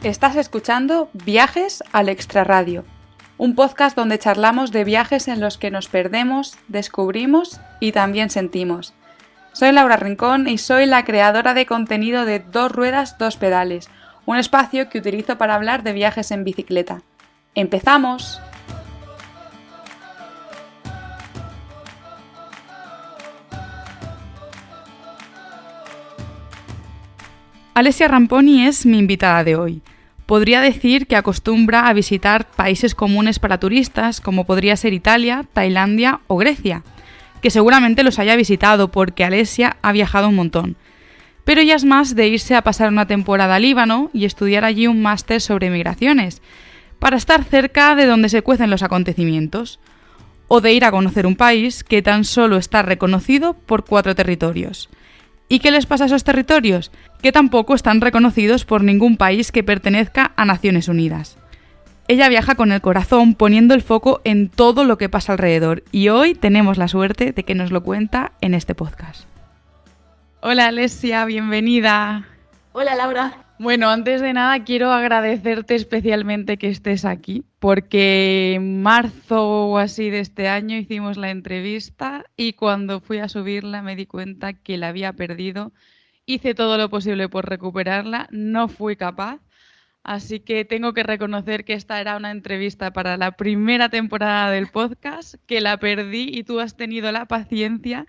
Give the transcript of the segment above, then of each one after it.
Estás escuchando Viajes al Extrarradio, un podcast donde charlamos de viajes en los que nos perdemos, descubrimos y también sentimos. Soy Laura Rincón y soy la creadora de contenido de Dos Ruedas, Dos Pedales, un espacio que utilizo para hablar de viajes en bicicleta. ¡Empezamos! Alessia Ramponi es mi invitada de hoy. Podría decir que acostumbra a visitar países comunes para turistas, como podría ser Italia, Tailandia o Grecia, que seguramente los haya visitado porque Alessia ha viajado un montón. Pero ella es más de irse a pasar una temporada a Líbano y estudiar allí un máster sobre migraciones, para estar cerca de donde se cuecen los acontecimientos, o de ir a conocer un país que tan solo está reconocido por 4 territorios. ¿Y qué les pasa a esos territorios? Que tampoco están reconocidos por ningún país que pertenezca a Naciones Unidas. Ella viaja con el corazón poniendo el foco en todo lo que pasa alrededor y hoy tenemos la suerte de que nos lo cuenta en este podcast. Hola Alessia, bienvenida. Hola Laura. Bueno, antes de nada quiero agradecerte especialmente que estés aquí, porque en marzo o así de este año hicimos la entrevista y cuando fui a subirla me di cuenta que la había perdido. Hice todo lo posible por recuperarla, no fui capaz, así que tengo que reconocer que esta era una entrevista para la primera temporada del podcast, que la perdí y tú has tenido la paciencia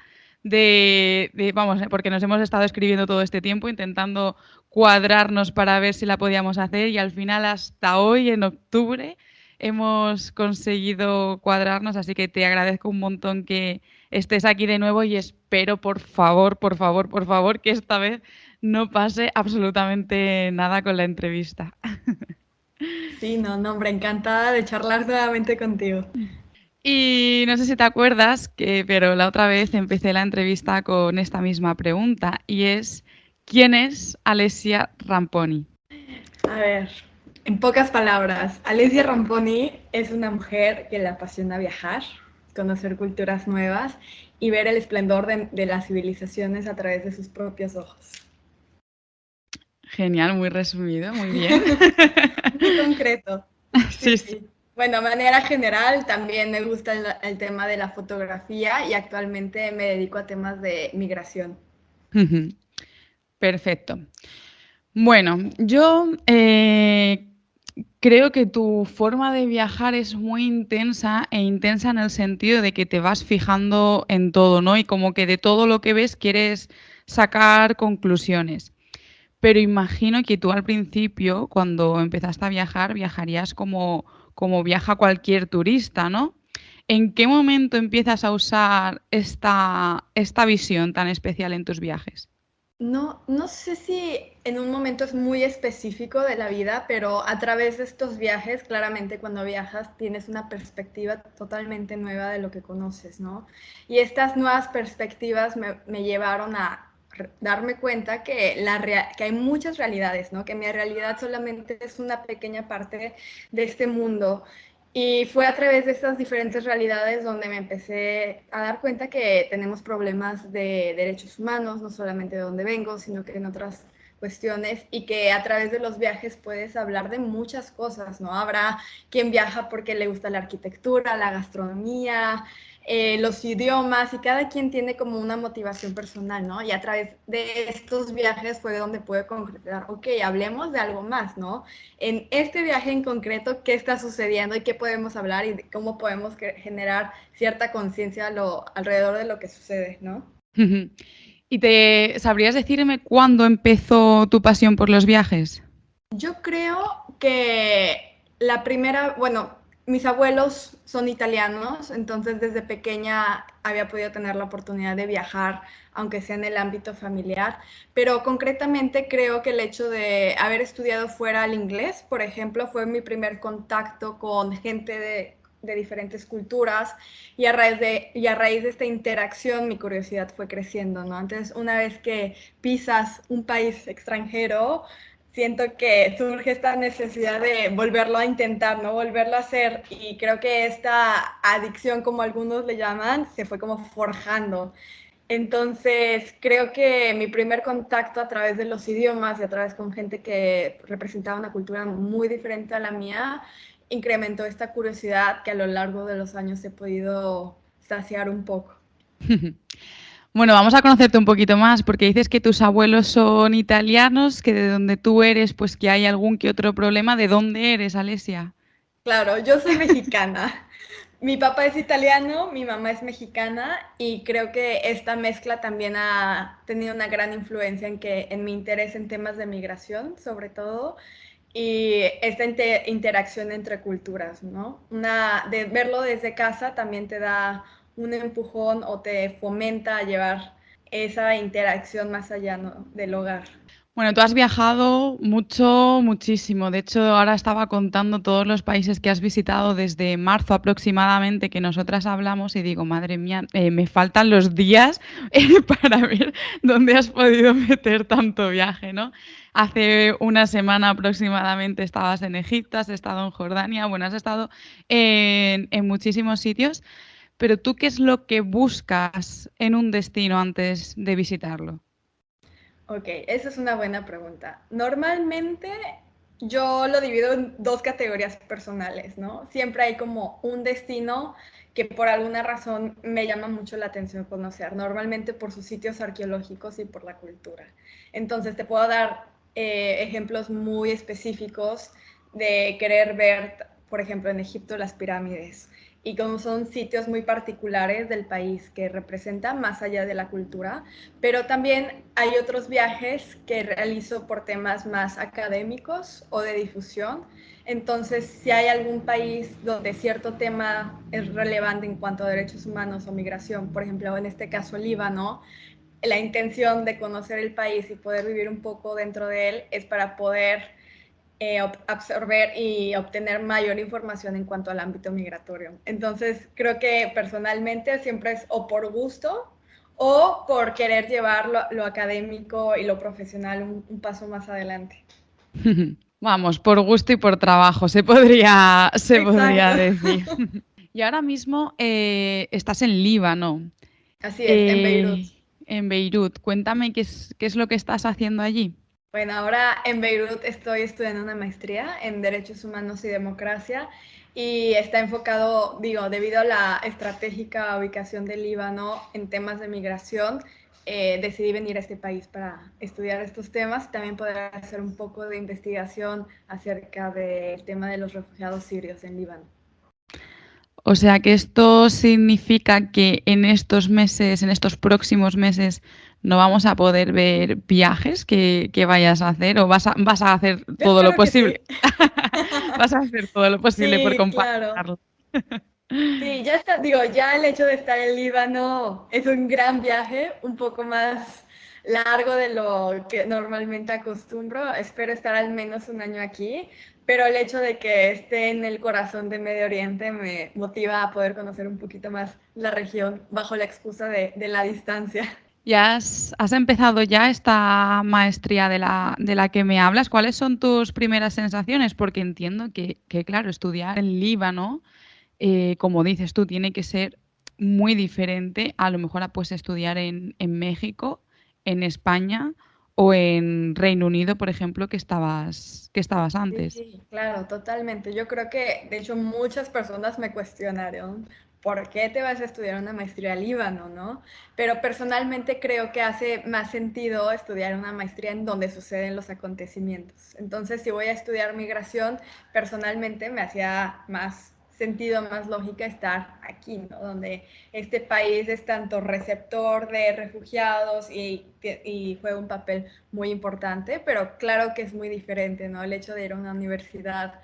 vamos, porque nos hemos estado escribiendo todo este tiempo intentando cuadrarnos para ver si la podíamos hacer y al final hasta hoy, en octubre, hemos conseguido cuadrarnos, así que te agradezco un montón que estés aquí de nuevo y espero, por favor, que esta vez no pase absolutamente nada con la entrevista. Sí, hombre, encantada de charlar nuevamente contigo. Y no sé si te acuerdas, pero la otra vez empecé la entrevista con esta misma pregunta y es, ¿quién es Alessia Ramponi? A ver, en pocas palabras, Alessia Ramponi es una mujer que le apasiona viajar, conocer culturas nuevas y ver el esplendor de las civilizaciones a través de sus propios ojos. Genial, muy resumido, muy bien. Muy concreto. Sí. Bueno, de manera general también me gusta el tema de la fotografía y actualmente me dedico a temas de migración. Perfecto. Bueno, yo creo que tu forma de viajar es muy intensa e intensa en el sentido de que te vas fijando en todo, ¿no? Y como que de todo lo que ves quieres sacar conclusiones. Pero imagino que tú al principio, cuando empezaste a viajar, viajarías como viaja cualquier turista, ¿no? ¿En qué momento empiezas a usar esta visión tan especial en tus viajes? No sé si en un momento es muy específico de la vida, pero a través de estos viajes, claramente cuando viajas tienes una perspectiva totalmente nueva de lo que conoces, ¿no? Y estas nuevas perspectivas me llevaron a darme cuenta que hay muchas realidades, ¿no? Que mi realidad solamente es una pequeña parte de este mundo. Y fue a través de estas diferentes realidades donde me empecé a dar cuenta que tenemos problemas de derechos humanos, no solamente de donde vengo, sino que en otras cuestiones, y que a través de los viajes puedes hablar de muchas cosas, ¿no? Habrá quien viaja porque le gusta la arquitectura, la gastronomía, los idiomas, y cada quien tiene como una motivación personal, ¿no? Y a través de estos viajes fue donde pude concretar, ok, hablemos de algo más, ¿no? En este viaje en concreto, ¿qué está sucediendo y qué podemos hablar y cómo podemos generar cierta conciencia alrededor de lo que sucede, ¿no? ¿Y te sabrías decirme cuándo empezó tu pasión por los viajes? Yo creo que la primera, bueno, mis abuelos son italianos, entonces desde pequeña había podido tener la oportunidad de viajar, aunque sea en el ámbito familiar, pero concretamente creo que el hecho de haber estudiado fuera el inglés, por ejemplo, fue mi primer contacto con gente de diferentes culturas y a raíz de esta interacción mi curiosidad fue creciendo, ¿no? Entonces, una vez que pisas un país extranjero, siento que surge esta necesidad de volverlo a intentar, ¿no? Volverlo a hacer, y creo que esta adicción, como algunos le llaman, se fue como forjando. Entonces, creo que mi primer contacto a través de los idiomas y a través con gente que representaba una cultura muy diferente a la mía, incrementó esta curiosidad que a lo largo de los años he podido saciar un poco. Bueno, vamos a conocerte un poquito más porque dices que tus abuelos son italianos, que de donde tú eres, pues que hay algún que otro problema. ¿De dónde eres, Alesia? Claro, yo soy mexicana. Mi papá es italiano, mi mamá es mexicana y creo que esta mezcla también ha tenido una gran influencia en mi interés en temas de migración, sobre todo, y esta interacción entre culturas, ¿no? De verlo desde casa también te da un empujón o te fomenta a llevar esa interacción más allá, ¿no? Del hogar. Bueno, tú has viajado mucho, muchísimo. De hecho, ahora estaba contando todos los países que has visitado desde marzo aproximadamente que nosotras hablamos y digo, madre mía, me faltan los días para ver dónde has podido meter tanto viaje, ¿no? Hace una semana aproximadamente estabas en Egipto, has estado en Jordania, bueno, has estado en muchísimos sitios, pero ¿tú qué es lo que buscas en un destino antes de visitarlo? Ok, esa es una buena pregunta. Normalmente yo lo divido en dos categorías personales, ¿no? Siempre hay como un destino que por alguna razón me llama mucho la atención conocer, normalmente por sus sitios arqueológicos y por la cultura. Entonces te puedo dar ejemplos muy específicos de querer ver, por ejemplo, en Egipto las pirámides y como son sitios muy particulares del país que representan más allá de la cultura, pero también hay otros viajes que realizo por temas más académicos o de difusión. Entonces, si hay algún país donde cierto tema es relevante en cuanto a derechos humanos o migración, por ejemplo, en este caso Líbano, la intención de conocer el país y poder vivir un poco dentro de él es para poder absorber y obtener mayor información en cuanto al ámbito migratorio. Entonces, creo que personalmente siempre es o por gusto o por querer llevar lo académico y lo profesional un paso más adelante. Vamos, por gusto y por trabajo, se Exacto. podría decir. Y ahora mismo estás en Líbano, Así es, en Beirut. en Beirut. Cuéntame qué es lo que estás haciendo allí. Bueno, ahora en Beirut estoy estudiando una maestría en Derechos Humanos y Democracia y está enfocado, digo, debido a la estratégica ubicación del Líbano en temas de migración, decidí venir a este país para estudiar estos temas y también poder hacer un poco de investigación acerca del tema de los refugiados sirios en Líbano. O sea que esto significa que en estos meses, en estos próximos meses, no vamos a poder ver viajes que vayas a hacer o vas a hacer Yo todo lo espero que sí. posible. Vas a hacer todo lo posible por Sí, claro. compartirlo. Sí, ya está, digo, ya el hecho de estar en Líbano es un gran viaje, un poco más largo de lo que normalmente acostumbro. Espero estar al menos un año aquí, pero el hecho de que esté en el corazón de Medio Oriente me motiva a poder conocer un poquito más la región bajo la excusa de la distancia. ¿Ya has empezado ya esta maestría de la que me hablas? ¿Cuáles son tus primeras sensaciones? Porque entiendo claro, estudiar en Líbano, como dices tú, tiene que ser muy diferente a lo mejor a pues, estudiar en México, en España o en Reino Unido, por ejemplo, que estabas antes. Sí, claro, totalmente. Yo creo que, de hecho, muchas personas me cuestionaron por qué te vas a estudiar una maestría en Líbano, ¿no? Pero personalmente creo que hace más sentido estudiar una maestría en donde suceden los acontecimientos. Entonces, si voy a estudiar migración, personalmente me hacía más sentido, más lógica estar aquí, ¿no? Donde este país es tanto receptor de refugiados y juega un papel muy importante, pero claro que es muy diferente, ¿no? El hecho de ir a una universidad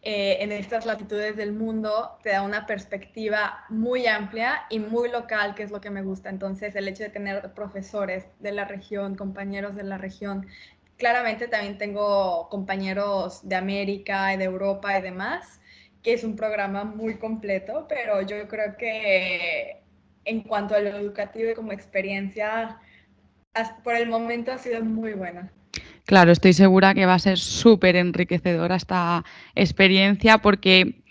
en estas latitudes del mundo te da una perspectiva muy amplia y muy local, que es lo que me gusta. Entonces, el hecho de tener profesores de la región, compañeros de la región, claramente también tengo compañeros de América y de Europa y demás, que es un programa muy completo, pero yo creo que en cuanto a lo educativo y como experiencia, por el momento ha sido muy buena. Claro, estoy segura que va a ser súper enriquecedora esta experiencia porque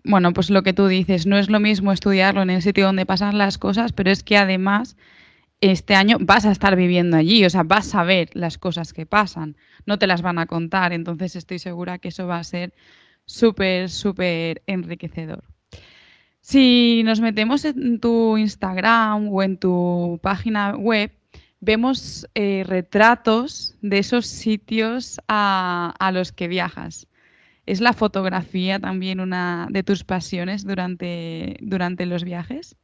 bueno, pues lo que tú dices, no es lo mismo estudiarlo en el sitio donde pasan las cosas, pero es que además este año vas a estar viviendo allí, o sea, vas a ver las cosas que pasan, no te las van a contar, entonces estoy segura que eso va a ser súper, súper enriquecedor. Si nos metemos en tu Instagram o en tu página web, vemos retratos de esos sitios a los que viajas. ¿Es la fotografía también una de tus pasiones durante los viajes?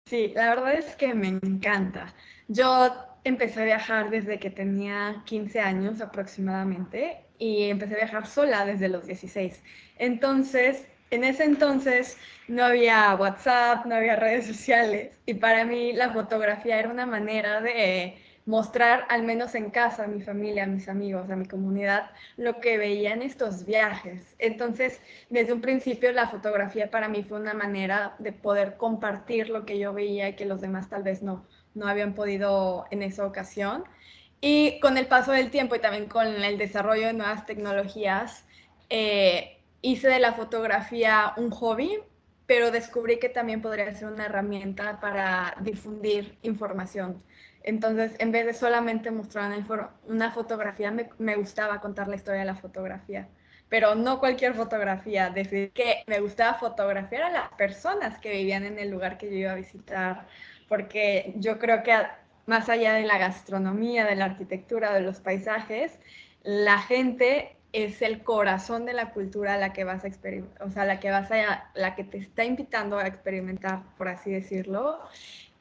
Sí, la verdad es que me encanta. Yo empecé a viajar desde que tenía 15 años aproximadamente y empecé a viajar sola desde los 16. Entonces, en ese entonces no había WhatsApp, no había redes sociales y para mí la fotografía era una manera de mostrar, al menos en casa, a mi familia, a mis amigos, a mi comunidad, lo que veía en estos viajes. Entonces, desde un principio la fotografía para mí fue una manera de poder compartir lo que yo veía y que los demás tal vez no habían podido en esa ocasión. Y con el paso del tiempo y también con el desarrollo de nuevas tecnologías, hice de la fotografía un hobby, pero descubrí que también podría ser una herramienta para difundir información. Entonces, en vez de solamente mostrar una fotografía, me gustaba contar la historia de la fotografía. Pero no cualquier fotografía. Decidí que me gustaba fotografiar a las personas que vivían en el lugar que yo iba a visitar, porque yo creo que más allá de la gastronomía, de la arquitectura, de los paisajes, la gente es el corazón de la cultura a la que vas a experimentar, o sea, la que te está invitando a experimentar, por así decirlo.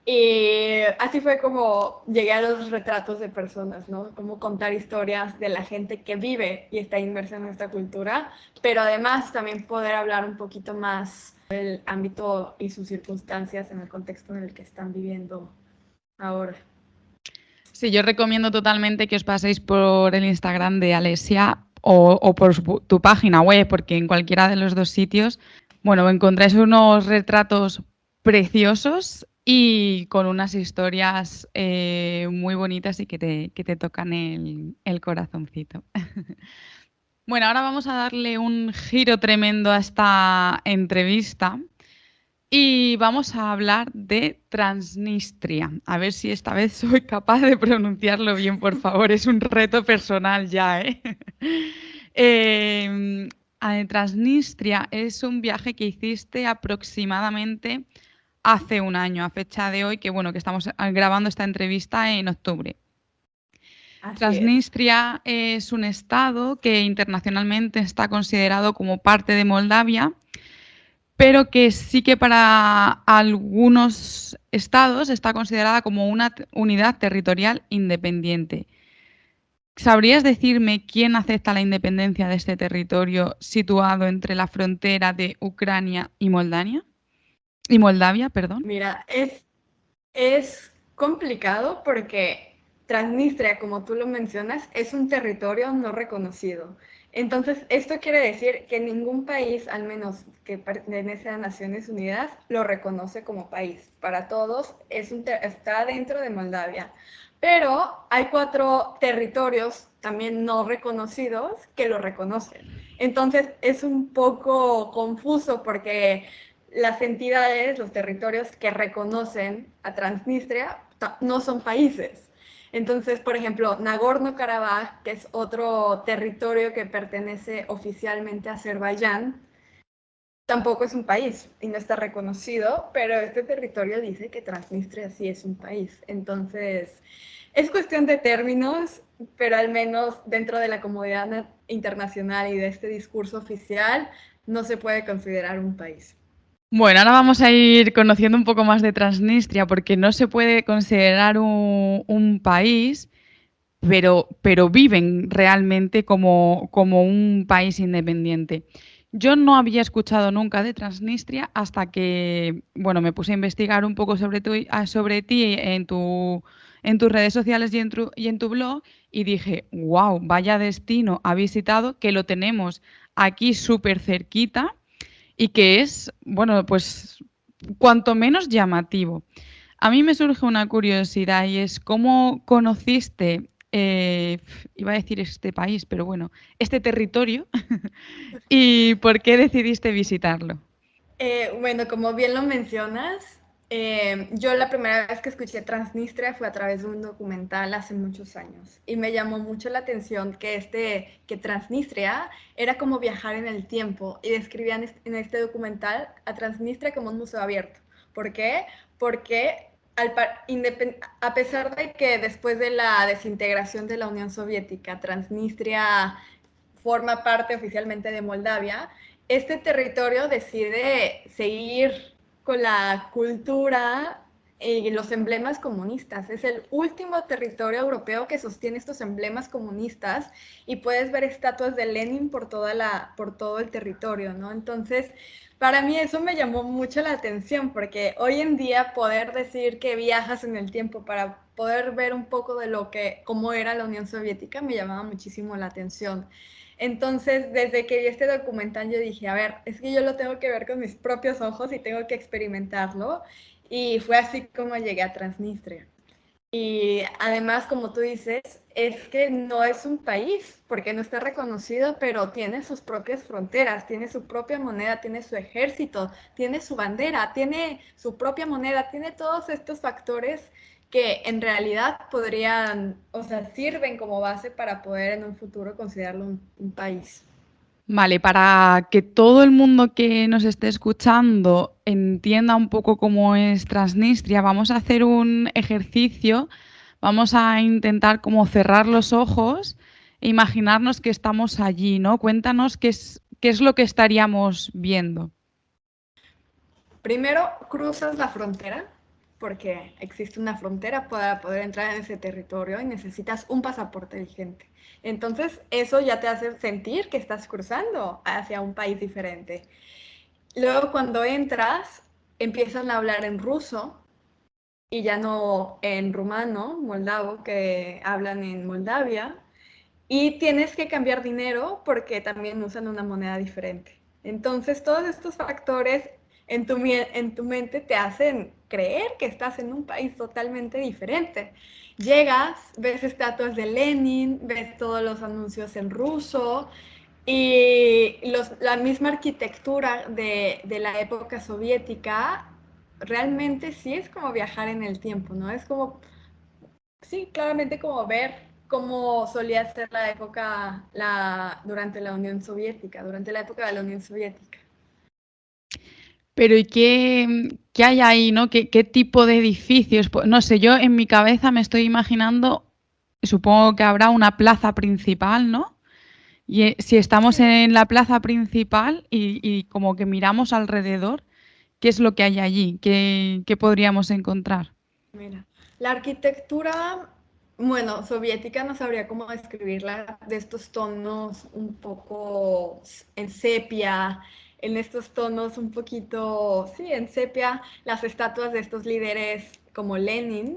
Y así fue como llegué a los retratos de personas, ¿no? Como contar historias de la gente que vive y está inmersa en esta cultura, pero además también poder hablar un poquito más del ámbito y sus circunstancias en el contexto en el que están viviendo ahora. Sí, yo recomiendo totalmente que os paséis por el Instagram de Alesia o por tu página web, porque en cualquiera de los dos sitios, bueno, encontráis unos retratos preciosos y con unas historias muy bonitas y que te tocan el corazoncito. Bueno, ahora vamos a darle un giro tremendo a esta entrevista y vamos a hablar de Transnistria. A ver si esta vez soy capaz de pronunciarlo bien, por favor. Es un reto personal ya, ¿eh? Eh, Transnistria es un viaje que hiciste aproximadamente hace un año, a fecha de hoy, que bueno, que estamos grabando esta entrevista en octubre. Así es. Transnistria es un estado que internacionalmente está considerado como parte de Moldavia, pero que sí que para algunos estados está considerada como una unidad territorial independiente. ¿Sabrías decirme quién acepta la independencia de este territorio situado entre la frontera de Ucrania y Moldavia? Y Moldavia, perdón. Mira, es complicado porque Transnistria, como tú lo mencionas, es un territorio no reconocido. Entonces, esto quiere decir que ningún país, al menos que pertenece a Naciones Unidas, lo reconoce como país. Para todos está dentro de Moldavia. Pero hay 4 territorios también no reconocidos que lo reconocen. Entonces, es un poco confuso porque las entidades, los territorios que reconocen a Transnistria no son países. Entonces, por ejemplo, Nagorno-Karabaj, que es otro territorio que pertenece oficialmente a Azerbaiyán, tampoco es un país y no está reconocido, pero este territorio dice que Transnistria sí es un país. Entonces, es cuestión de términos, pero al menos dentro de la comunidad internacional y de este discurso oficial, no se puede considerar un país. Bueno, ahora vamos a ir conociendo un poco más de Transnistria, porque no se puede considerar un país, pero viven realmente como un país independiente. Yo no había escuchado nunca de Transnistria hasta que, bueno, me puse a investigar un poco sobre ti en tus redes sociales y en tu blog y dije, wow, vaya destino ha visitado, que lo tenemos aquí súper cerquita y que es, bueno, pues cuanto menos llamativo. A mí me surge una curiosidad y es cómo conociste, iba a decir este país, pero bueno, este territorio y por qué decidiste visitarlo. Bueno, como bien lo mencionas, Yo la primera vez que escuché Transnistria fue a través de un documental hace muchos años y me llamó mucho la atención que Transnistria era como viajar en el tiempo y describían en este documental a Transnistria como un museo abierto. ¿Por qué? Porque a pesar de que después de la desintegración de la Unión Soviética, Transnistria forma parte oficialmente de Moldavia, este territorio decide seguir con la cultura y los emblemas comunistas. Es el último territorio europeo que sostiene estos emblemas comunistas y puedes ver estatuas de Lenin por todo el territorio, ¿no? Entonces, para mí eso me llamó mucho la atención porque hoy en día poder decir que viajas en el tiempo para poder ver un poco de cómo era la Unión Soviética me llamaba muchísimo la atención. Entonces, desde que vi este documental, yo dije, a ver, es que yo lo tengo que ver con mis propios ojos y tengo que experimentarlo. Y fue así como llegué a Transnistria. Y además, como tú dices, es que no es un país, porque no está reconocido, pero tiene sus propias fronteras, tiene su propia moneda, tiene su ejército, tiene su bandera, tiene su propia moneda, tiene todos estos factores que en realidad podrían, o sea, sirven como base para poder en un futuro considerarlo un país. Vale, para que todo el mundo que nos esté escuchando entienda un poco cómo es Transnistria, vamos a hacer un ejercicio, vamos a intentar como cerrar los ojos e imaginarnos que estamos allí, ¿no? Cuéntanos qué es lo que estaríamos viendo. Primero cruzas la frontera, porque existe una frontera para poder entrar en ese territorio y necesitas un pasaporte vigente. Entonces, eso ya te hace sentir que estás cruzando hacia un país diferente. Luego, cuando entras, empiezan a hablar en ruso y ya no en rumano, moldavo, que hablan en Moldavia. Y tienes que cambiar dinero porque también usan una moneda diferente. Entonces, todos estos factores en tu mente te hacen creer que estás en un país totalmente diferente. Llegas, ves estatuas de Lenin, ves todos los anuncios en ruso y la misma arquitectura de la época soviética realmente sí es como viajar en el tiempo, ¿no? Es como sí, claramente como ver cómo solía ser la época durante la Unión Soviética, durante la época de la Unión Soviética. Pero ¿y qué hay ahí, ¿no? ¿Qué tipo de edificios? Pues, no sé, yo en mi cabeza me estoy imaginando, supongo que habrá una plaza principal, ¿no? Y si estamos Sí, en la plaza principal y como que miramos alrededor, ¿qué es lo que hay allí? ¿Qué podríamos encontrar? mira, la arquitectura, bueno, soviética no sabría cómo describirla, de estos tonos un poco en sepia, en estos tonos un poquito, sí, en sepia, las estatuas de estos líderes como Lenin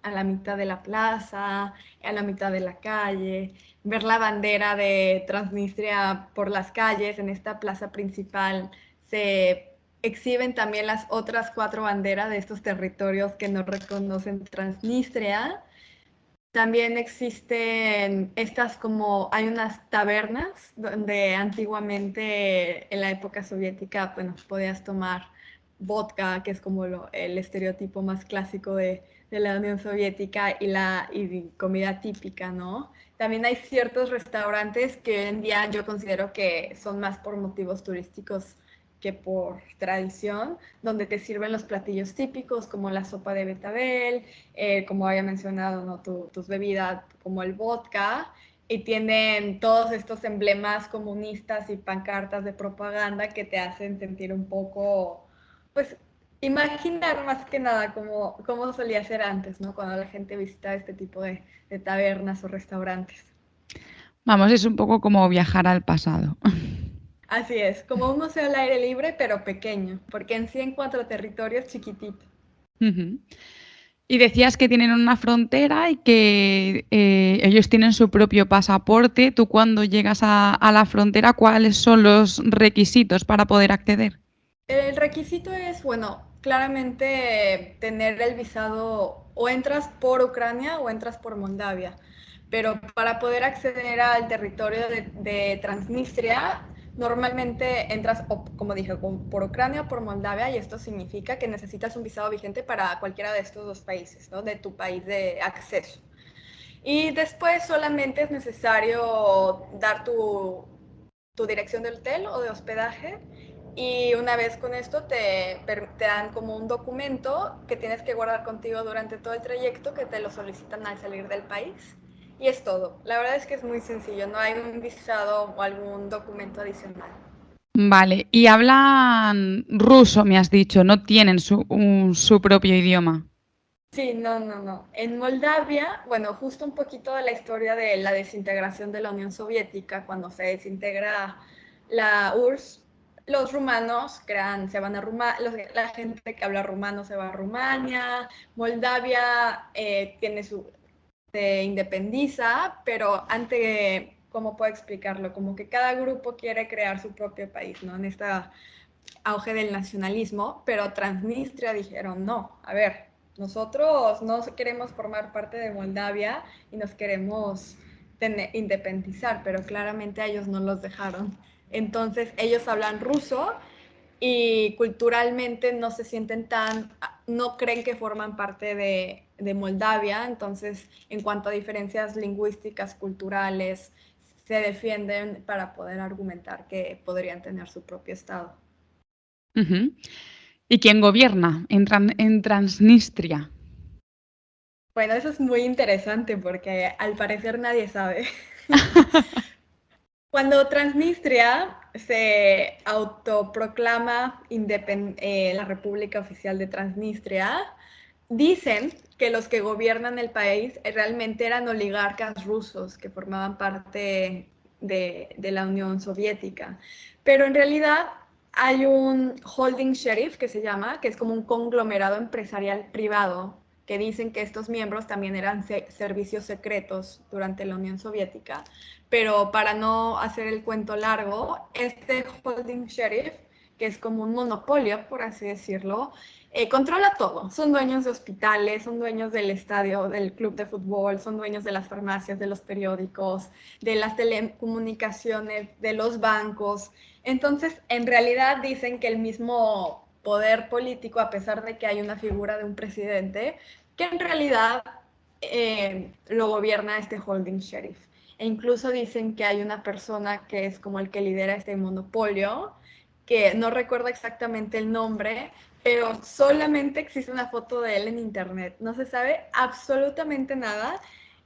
a la mitad de la plaza, a la mitad de la calle, ver la bandera de Transnistria por las calles en esta plaza principal se exhiben también las otras cuatro banderas de estos territorios que no reconocen Transnistria. También existen estas como, hay unas tabernas donde antiguamente en la época soviética, bueno, podías tomar vodka, que es como el estereotipo más clásico de la Unión Soviética y comida típica, ¿no? También hay ciertos restaurantes que hoy en día yo considero que son más por motivos turísticos que por tradición, donde te sirven los platillos típicos como la sopa de betabel, como había mencionado, ¿no? Tus bebidas como el vodka, y tienen todos estos emblemas comunistas y pancartas de propaganda que te hacen sentir un poco, pues, imaginar más que nada cómo solía ser antes, ¿no? Cuando la gente visitaba este tipo de tabernas o restaurantes. Vamos, es un poco como viajar al pasado. Así es, como un museo al aire libre, pero pequeño, porque en sí en cuatro territorios chiquitito. Ujú. Y decías que tienen una frontera y que ellos tienen su propio pasaporte. Tú cuando llegas a la frontera, ¿cuáles son los requisitos para poder acceder? El requisito es, bueno, claramente tener el visado o entras por Ucrania o entras por Moldavia, pero para poder acceder al territorio de Transnistria normalmente entras, como dije, por Ucrania o por Moldavia, y esto significa que necesitas un visado vigente para cualquiera de estos dos países, ¿no? De tu país de acceso. Y después solamente es necesario dar tu dirección de hotel o de hospedaje, y una vez con esto te dan como un documento que tienes que guardar contigo durante todo el trayecto, que te lo solicitan al salir del país. Y es todo. La verdad es que es muy sencillo, no hay un visado o algún documento adicional. Vale, y hablan ruso, me has dicho, no tienen su propio idioma. Sí, no, no, no. En Moldavia, bueno, justo un poquito de la historia de la desintegración de la Unión Soviética, cuando se desintegra la URSS, los rumanos se van a Rumania, la gente que habla rumano se va a Rumania, Moldavia se independiza, pero ¿cómo puedo explicarlo? Como que cada grupo quiere crear su propio país, ¿no? En este auge del nacionalismo, pero Transnistria dijeron, no, a ver, nosotros no queremos formar parte de Moldavia y nos queremos independizar, pero claramente a ellos no los dejaron. Entonces ellos hablan ruso y culturalmente no se sienten no creen que forman parte de Moldavia, entonces en cuanto a diferencias lingüísticas, culturales, se defienden para poder argumentar que podrían tener su propio estado. Ujú. ¿Y quién gobierna en Transnistria? Bueno, eso es muy interesante porque al parecer nadie sabe. Cuando Transnistria se autoproclama la República Oficial de Transnistria, dicen que los que gobiernan el país realmente eran oligarcas rusos que formaban parte de la Unión Soviética. Pero en realidad hay un holding sheriff que se llama, que es como un conglomerado empresarial privado, que dicen que estos miembros también eran servicios secretos durante la Unión Soviética. Pero para no hacer el cuento largo, este holding sheriff, que es como un monopolio, por así decirlo, controla todo. Son dueños de hospitales, son dueños del estadio, del club de fútbol, son dueños de las farmacias, de los periódicos, de las telecomunicaciones, de los bancos. Entonces, en realidad dicen que el mismo poder político, a pesar de que hay una figura de un presidente, que en realidad lo gobierna este holding sheriff. E incluso dicen que hay una persona que es como el que lidera este monopolio, que no recuerdo exactamente el nombre, pero solamente existe una foto de él en internet. No se sabe absolutamente nada.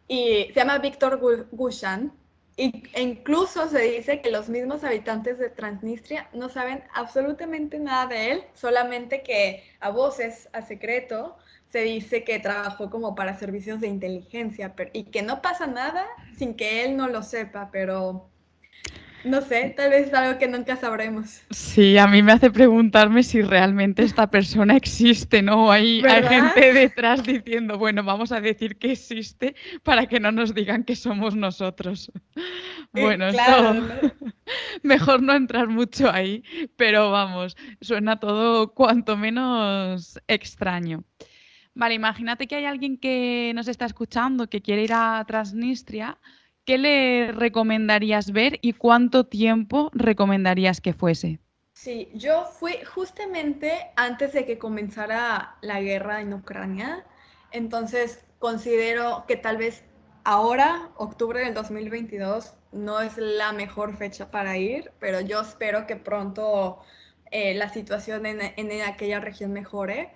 Y se llama Víctor Gushan. E incluso se dice que los mismos habitantes de Transnistria no saben absolutamente nada de él, solamente que a voces, a secreto, se dice que trabajó como para servicios de inteligencia y que no pasa nada sin que él no lo sepa, pero no sé, tal vez es algo que nunca sabremos. Sí, a mí me hace preguntarme si realmente esta persona existe, ¿no? Hay ¿Verdad? gente detrás diciendo, bueno, vamos a decir que existe para que no nos digan que somos nosotros. Bueno, esto Claro, ¿no? mejor no entrar mucho ahí, pero vamos, suena todo cuanto menos extraño. Vale, imagínate que hay alguien que nos está escuchando que quiere ir a Transnistria. ¿Qué le recomendarías ver y cuánto tiempo recomendarías que fuese? Sí, yo fui justamente antes de que comenzara la guerra en Ucrania, entonces considero que tal vez ahora, octubre del 2022, no es la mejor fecha para ir, pero yo espero que pronto la situación en aquella región mejore.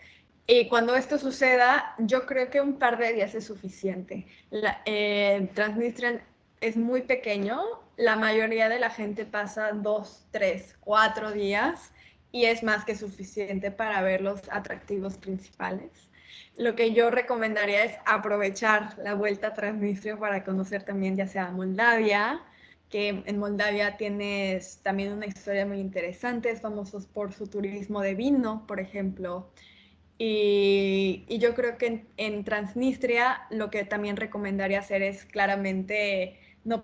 Y cuando esto suceda, yo creo que un par de días es suficiente. Transnistria es muy pequeño, la mayoría de la gente pasa 2, 3, 4 días y es más que suficiente para ver los atractivos principales. Lo que yo recomendaría es aprovechar la vuelta a Transnistria para conocer también ya sea Moldavia, que en Moldavia tienes también una historia muy interesante, es famoso por su turismo de vino, por ejemplo. Y yo creo que en Transnistria lo que también recomendaría hacer es claramente no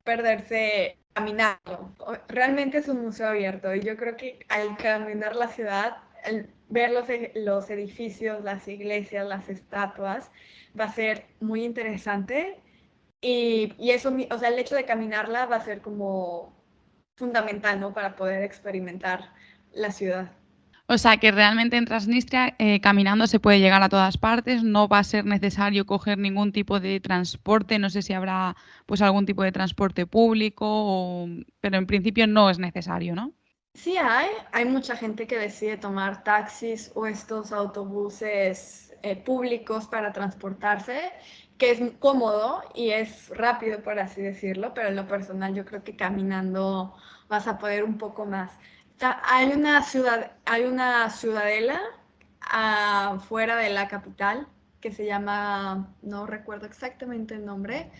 perderse caminando. Realmente es un museo abierto y yo creo que al caminar la ciudad, al ver los edificios, las iglesias, las estatuas, va a ser muy interesante y eso, o sea, el hecho de caminarla va a ser como fundamental, ¿no? Para poder experimentar la ciudad. O sea que realmente en Transnistria caminando se puede llegar a todas partes, no va a ser necesario coger ningún tipo de transporte, no sé si habrá pues algún tipo de transporte público, pero en principio no es necesario, ¿no? Sí hay mucha gente que decide tomar taxis o estos autobuses públicos para transportarse, que es cómodo y es rápido, por así decirlo, pero en lo personal yo creo que caminando vas a poder un poco más. Hay una ciudadela afuera de la capital que se llama, no recuerdo exactamente el nombre,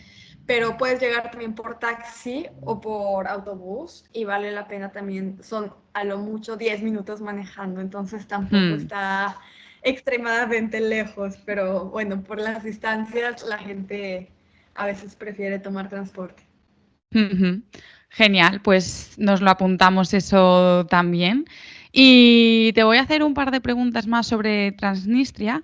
pero puedes llegar también por taxi o por autobús y vale la pena también, son a lo mucho 10 minutos manejando, entonces tampoco Hmm. está extremadamente lejos, pero bueno, por las distancias la gente a veces prefiere tomar transporte. Ujú. Genial, pues nos lo apuntamos eso también. Y te voy a hacer un par de preguntas más sobre Transnistria.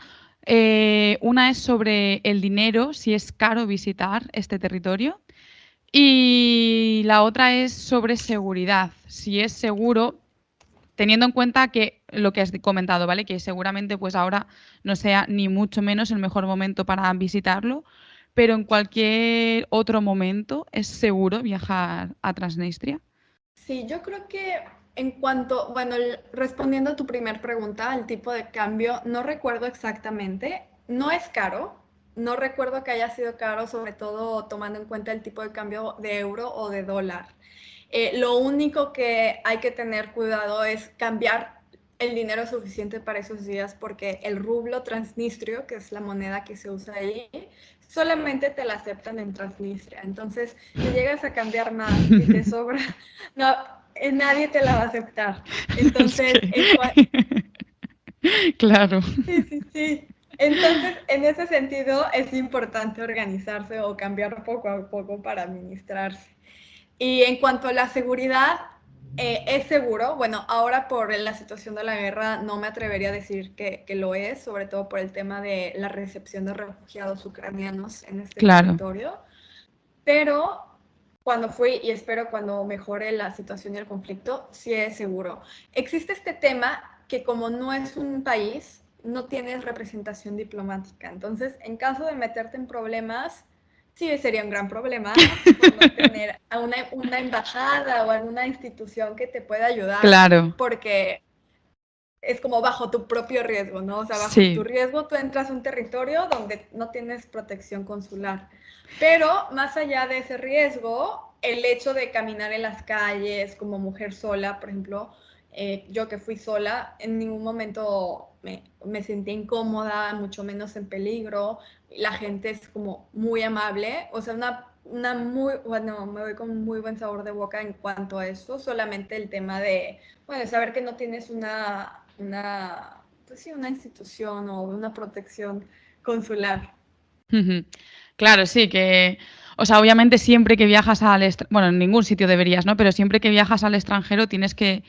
Una es sobre el dinero, si es caro visitar este territorio. Y la otra es sobre seguridad, si es seguro, teniendo en cuenta que lo que has comentado, ¿vale? Que seguramente pues ahora no sea ni mucho menos el mejor momento para visitarlo, pero en cualquier otro momento es seguro viajar a Transnistria. Sí, yo creo que en cuanto, bueno, respondiendo a tu primer pregunta, el tipo de cambio, no recuerdo exactamente, no es caro, no recuerdo que haya sido caro, sobre todo tomando en cuenta el tipo de cambio de euro o de dólar. Lo único que hay que tener cuidado es cambiar el dinero suficiente para esos días porque el rublo transnistrio, que es la moneda que se usa ahí, solamente te la aceptan en Transnistria. Entonces, si llegas a cambiar más y te sobra, no, nadie te la va a aceptar. Es Entonces, que... Claro. sí, sí, sí. Entonces, en ese sentido, es importante organizarse o cambiar poco a poco para administrarse. Y en cuanto a la seguridad, es seguro. Bueno, ahora por la situación de la guerra no me atrevería a decir que lo es, sobre todo por el tema de la recepción de refugiados ucranianos en este Claro. territorio. Pero cuando fui, y espero cuando mejore la situación y el conflicto, sí es seguro. Existe este tema que como no es un país, no tienes representación diplomática. Entonces, en caso de meterte en problemas, sí sería un gran problema por no tener a una embajada o alguna institución que te pueda ayudar, Claro. porque es como bajo tu propio riesgo, ¿no? O sea, bajo tu Sí. riesgo tú entras a un territorio donde no tienes protección consular. Pero más allá de ese riesgo, el hecho de caminar en las calles como mujer sola, por ejemplo, yo que fui sola, en ningún momento me sentí incómoda, mucho menos en peligro. La gente es como muy amable, o sea, una muy, bueno, me voy con muy buen sabor de boca en cuanto a eso, solamente el tema de, bueno, saber que no tienes pues sí, una institución o una protección consular. Ujú. Claro, sí, que, o sea, obviamente siempre que viajas bueno, en ningún sitio deberías, ¿no? Pero siempre que viajas al extranjero tienes que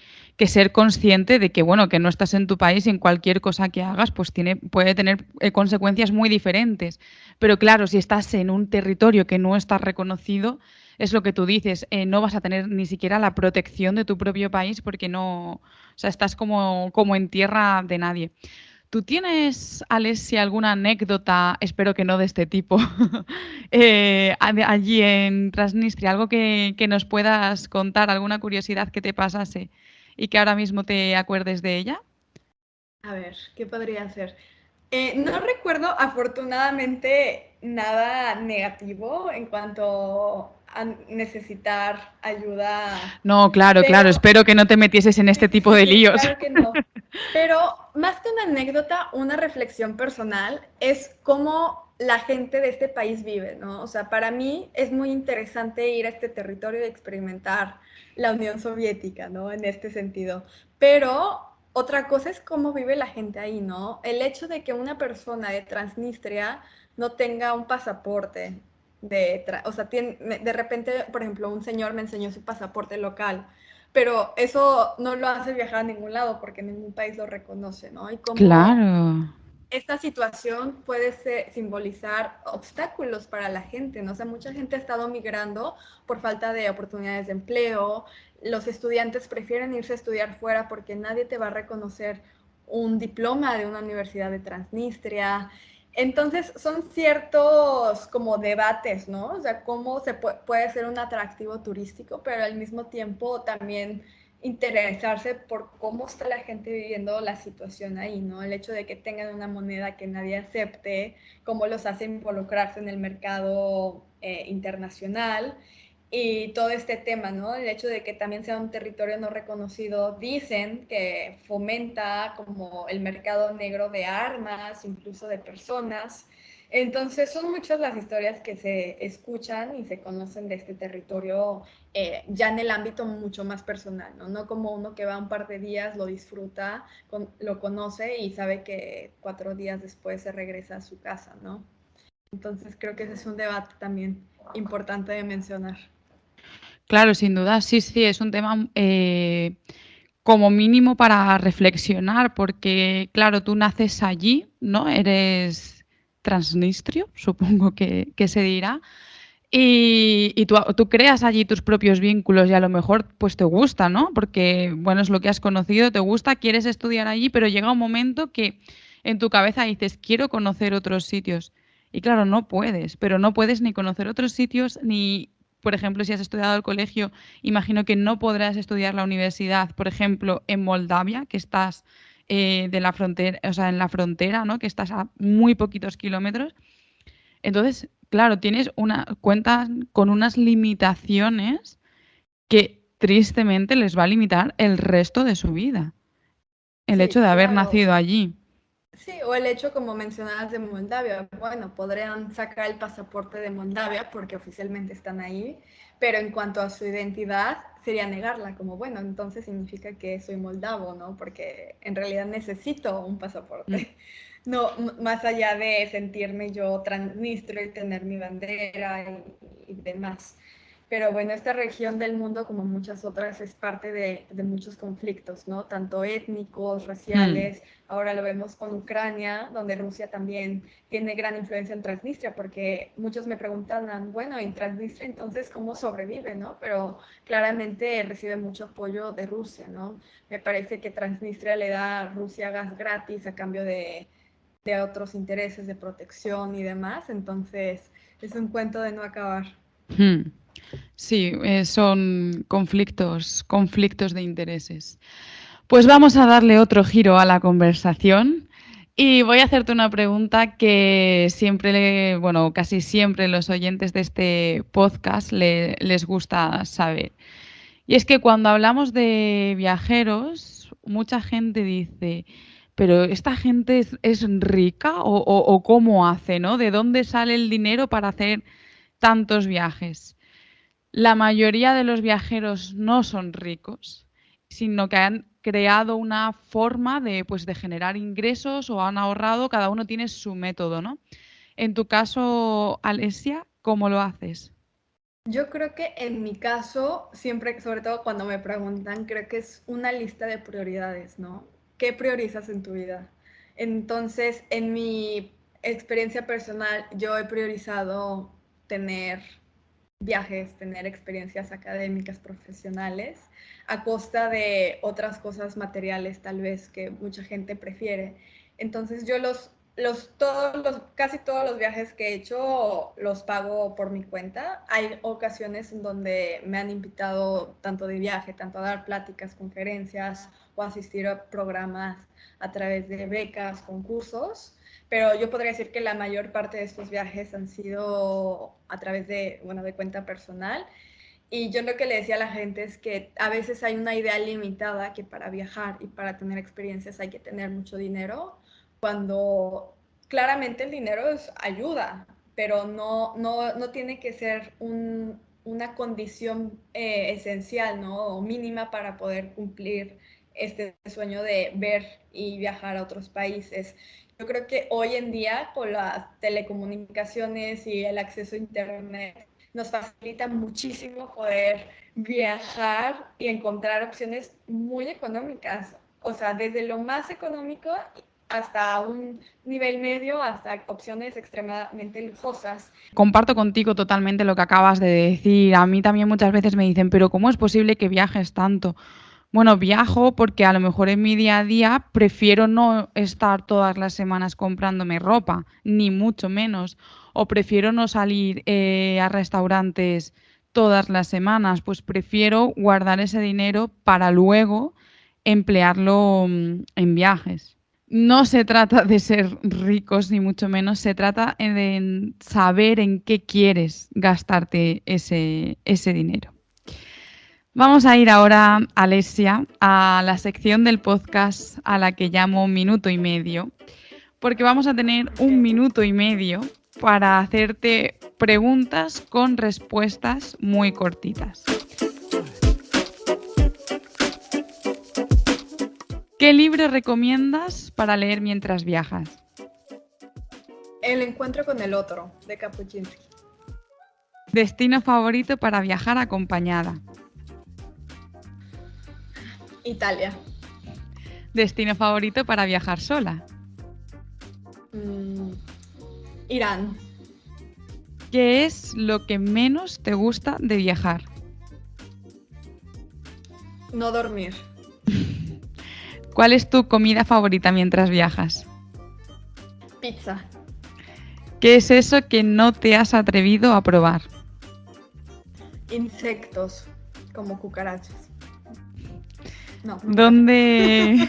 ser consciente de que, bueno, que no estás en tu país y en cualquier cosa que hagas, pues puede tener consecuencias muy diferentes. Pero claro, si estás en un territorio que no está reconocido, es lo que tú dices, no vas a tener ni siquiera la protección de tu propio país porque no, o sea, estás como en tierra de nadie. ¿Tú tienes, Alessia, alguna anécdota, espero que no de este tipo, allí en Transnistria? Algo que nos puedas contar, alguna curiosidad que te pasase y que ahora mismo te acuerdes de ella. A ver, ¿qué podría ser? No recuerdo afortunadamente nada negativo en cuanto a necesitar ayuda, No, claro, claro, pero espero que no te metieses en sí, este sí, tipo sí, de sí, líos. claro que no. Pero más que una anécdota, una reflexión personal es cómo la gente de este país vive, ¿no? O sea, para mí es muy interesante ir a este territorio y experimentar la Unión Soviética, ¿no? En este sentido. Pero otra cosa es cómo vive la gente ahí, ¿no? El hecho de que una persona de Transnistria no tenga un pasaporte, o sea, de repente, por ejemplo, un señor me enseñó su pasaporte local, pero eso no lo hace viajar a ningún lado porque ningún país lo reconoce, ¿no? Y como Claro. esta situación puede simbolizar obstáculos para la gente, ¿no? O sea, mucha gente ha estado migrando por falta de oportunidades de empleo, los estudiantes prefieren irse a estudiar fuera porque nadie te va a reconocer un diploma de una universidad de Transnistria. Entonces, son ciertos como debates, ¿no? O sea, cómo se puede ser un atractivo turístico, pero al mismo tiempo también interesarse por cómo está la gente viviendo la situación ahí, ¿no? El hecho de que tengan una moneda que nadie acepte, cómo los hace involucrarse en el mercado internacional y todo este tema, ¿no? El hecho de que también sea un territorio no reconocido, dicen que fomenta como el mercado negro de armas, incluso de personas. Entonces son muchas las historias que se escuchan y se conocen de este territorio ya en el ámbito mucho más personal, ¿no? No como uno que va un par de días, lo disfruta, lo conoce y sabe que 4 días después se regresa a su casa, ¿no? Entonces creo que ese es un debate también importante de mencionar. Claro, sin duda, sí, sí, es un tema como mínimo para reflexionar, porque claro, tú naces allí, ¿no? Eres transnistrio, supongo que se dirá, y tú creas allí tus propios vínculos y a lo mejor pues te gusta, ¿no? Porque, bueno, es lo que has conocido, te gusta, quieres estudiar allí, pero llega un momento que en tu cabeza dices, quiero conocer otros sitios. Y claro, no puedes, pero no puedes ni conocer otros sitios, ni, por ejemplo, si has estudiado el colegio, imagino que no podrás estudiar la universidad, por ejemplo, en Moldavia, que estás de la frontera, o sea, en la frontera, ¿no? Que estás a muy poquitos kilómetros. Entonces, claro, cuentas con unas limitaciones que tristemente les va a limitar el resto de su vida. El Sí, hecho de haber claro. nacido allí. Sí, o el hecho, como mencionabas, de Moldavia. Bueno, podrían sacar el pasaporte de Moldavia porque oficialmente están ahí, pero en cuanto a su identidad, sería negarla, como, bueno, entonces significa que soy moldavo, ¿no? Porque en realidad necesito un Mm. pasaporte. No, más allá de sentirme yo transnistrio y tener mi bandera y demás. Pero bueno, esta región del mundo, como muchas otras, es parte de muchos conflictos, ¿no? Tanto étnicos, Mm. raciales. Ahora lo vemos con Ucrania, donde Rusia también tiene gran influencia en Transnistria, porque muchos me preguntan, bueno, en Transnistria entonces, ¿cómo sobrevive, no? Pero claramente recibe mucho apoyo de Rusia, ¿no? Me parece que Transnistria le da a Rusia gas gratis a cambio de otros intereses de protección y demás, entonces es un cuento de no acabar. Mm. Sí, son conflictos de intereses. Pues vamos a darle otro giro a la conversación y voy a hacerte una pregunta que bueno, casi siempre los oyentes de este podcast les gusta saber. Y es que cuando hablamos de viajeros, mucha gente dice, pero ¿esta gente es rica o cómo hace, ¿no? ¿De dónde sale el dinero para hacer tantos viajes? La mayoría de los viajeros no son ricos, sino que han creado una forma de, pues, de generar ingresos o han ahorrado, cada uno tiene su método, ¿no? En tu caso, Alesia, ¿cómo lo haces? Yo creo que en mi caso, siempre, sobre todo cuando me preguntan, creo que es una lista de prioridades, ¿no? ¿Qué priorizas en tu vida? Entonces, en mi experiencia personal, yo he priorizado tener viajes, tener experiencias académicas, profesionales, a costa de otras cosas materiales tal vez que mucha gente prefiere. Entonces yo casi todos los viajes que he hecho los pago por mi cuenta. Hay ocasiones en donde me han invitado tanto de viaje, tanto a dar pláticas, conferencias o asistir a programas a través de becas, concursos, pero yo podría decir que la mayor parte de estos viajes han sido a través de, bueno, de cuenta personal. Y yo lo que le decía a la gente es que a veces hay una idea limitada que para viajar y para tener experiencias hay que tener mucho dinero, cuando claramente el dinero ayuda, pero no tiene que ser una condición esencial, ¿no? O mínima para poder cumplir este sueño de ver y viajar a otros países. Yo creo que hoy en día con las telecomunicaciones y el acceso a Internet nos facilita muchísimo poder viajar y encontrar opciones muy económicas. O sea, desde lo más económico hasta un nivel medio, hasta opciones extremadamente lujosas. Comparto contigo totalmente lo que acabas de decir. A mí también muchas veces me dicen, pero ¿cómo es posible que viajes tanto? Bueno, viajo porque a lo mejor en mi día a día prefiero no estar todas las semanas comprándome ropa, ni mucho menos. O prefiero no salir a restaurantes todas las semanas, pues prefiero guardar ese dinero para luego emplearlo en viajes. No se trata de ser ricos, ni mucho menos, se trata de saber en qué quieres gastarte ese dinero. Vamos a ir ahora, Alesia, a la sección del podcast a la que llamo Minuto y Medio, porque vamos a tener un minuto y medio para hacerte preguntas con respuestas muy cortitas. ¿Qué libro recomiendas para leer mientras viajas? El encuentro con el otro, de Kapuscinski. Destino favorito para viajar acompañada. Italia. Destino favorito para viajar sola. Irán. ¿Qué es lo que menos te gusta de viajar? No dormir. ¿Cuál es tu comida favorita mientras viajas? Pizza. ¿Qué es eso que no te has atrevido a probar? Insectos, como cucarachas. No. ¿Dónde?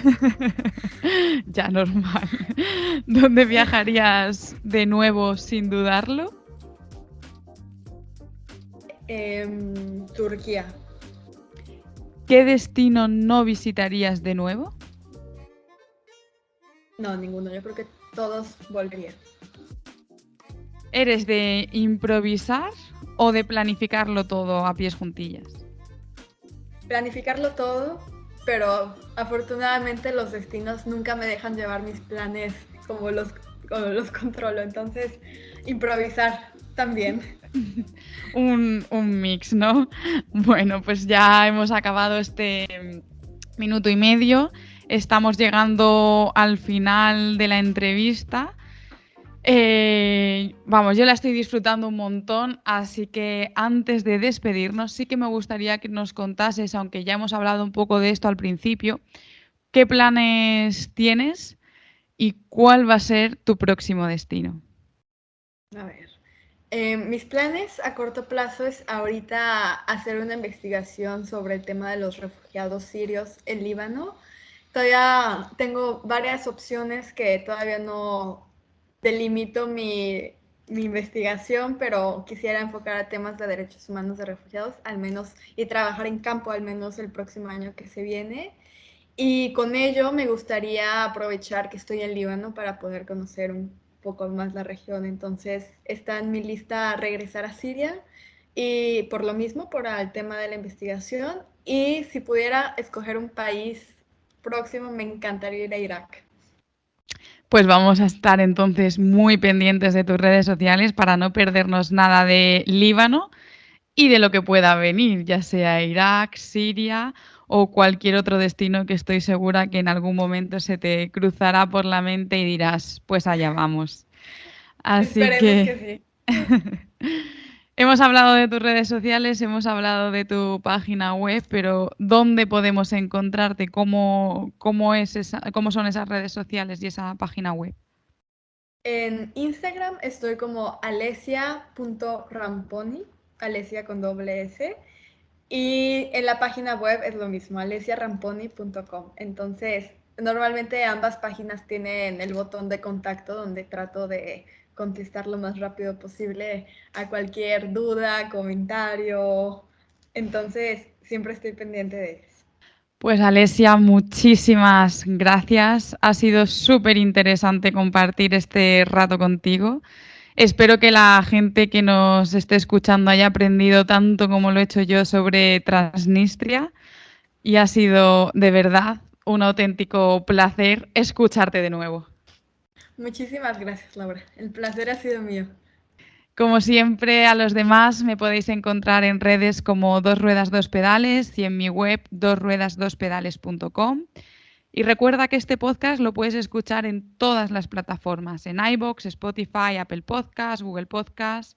Ya, normal. ¿Dónde viajarías de nuevo sin dudarlo? Turquía. ¿Qué destino no visitarías de nuevo? No, ninguno. Yo creo que todos volverían. ¿Eres de improvisar o de planificarlo todo a pies juntillas? Planificarlo todo, pero afortunadamente los destinos nunca me dejan llevar mis planes como los controlo. Entonces, improvisar también. Un mix, ¿no? Bueno, pues ya hemos acabado este minuto y medio. Estamos llegando al final de la entrevista. Vamos, yo la estoy disfrutando un montón, así que antes de despedirnos, sí que me gustaría que nos contases, aunque ya hemos hablado un poco de esto al principio, ¿qué planes tienes y cuál va a ser tu próximo destino? A ver. Mis planes a corto plazo es ahorita hacer una investigación sobre el tema de los refugiados sirios en Líbano. Todavía tengo varias opciones que todavía no delimito mi investigación, pero quisiera enfocar a temas de derechos humanos de refugiados, al menos, y trabajar en campo al menos el próximo año que se viene. Y con ello me gustaría aprovechar que estoy en Líbano para poder conocer un poco más la región. Entonces está en mi lista regresar a Siria y por lo mismo, por el tema de la investigación. Y si pudiera escoger un país próximo, me encantaría ir a Irak. Pues vamos a estar entonces muy pendientes de tus redes sociales para no perdernos nada de Líbano y de lo que pueda venir, ya sea Irak, Siria o cualquier otro destino que estoy segura que en algún momento se te cruzará por la mente y dirás, pues allá vamos. Así Esperemos que que sí. hemos hablado de tus redes sociales, hemos hablado de tu página web, pero ¿dónde podemos encontrarte? ¿Cómo son esas redes sociales y esa página web? En Instagram estoy como alesia.ramponi, Alesia con doble S. Y en la página web es lo mismo, alesiaramponi.com. Entonces, normalmente ambas páginas tienen el botón de contacto donde trato de contestar lo más rápido posible a cualquier duda, comentario. Entonces, siempre estoy pendiente de eso. Pues Alesia, muchísimas gracias. Ha sido súper interesante compartir este rato contigo. Espero que la gente que nos esté escuchando haya aprendido tanto como lo he hecho yo sobre Transnistria y ha sido de verdad un auténtico placer escucharte de nuevo. Muchísimas gracias, Laura. El placer ha sido mío. Como siempre, a los demás me podéis encontrar en redes como Dos Ruedas Dos Pedales y en mi web dosruedasdospedales.com. Y recuerda que este podcast lo puedes escuchar en todas las plataformas, en iVoox, Spotify, Apple Podcasts, Google Podcasts.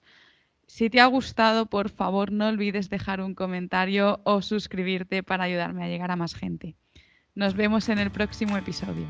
Si te ha gustado, por favor, no olvides dejar un comentario o suscribirte para ayudarme a llegar a más gente. Nos vemos en el próximo episodio.